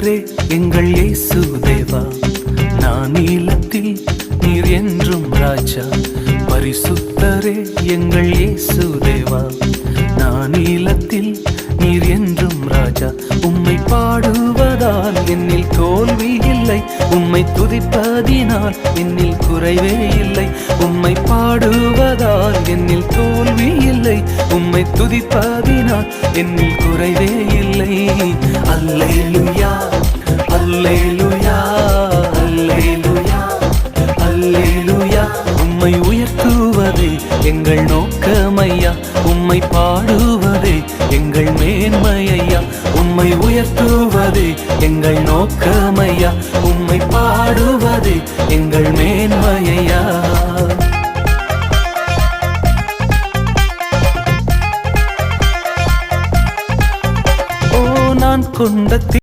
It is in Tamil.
பரிசுத்தரே எங்கள் இயேசு தேவா, நான் நீலத்தில் நீர் என்றும் ராஜா. பரிசுத்தரே எங்கள் இயேசு தேவா, நான் நீலத்தில் நீர் என்றும் ராஜா. உம்மை பாடுவதால் என்னில் தோல்வி இல்லை, உம்மை துதிப்பதினால் என்னில் குறைவே இல்லை. உம்மை பாடுவதால் என்னில் தோல்வி இல்லை, உம்மை துதிப்பதினால் என்னில் குறைவே இல்லை. அல்லேலூயா அல்லேலூயா அல்லேலூயா அல்லேலூயா. உம்மை உயர்த்துவதே எங்கள் நோக்கமையா, உம்மை பாடுவதே எங்கள் மேன்மையா. உம்மை உயர்த்துவதே எங்கள் நோக்கமையா, உம்மை பாடுவதே எங்கள் மேன்மையா. ஓ நான் கொண்ட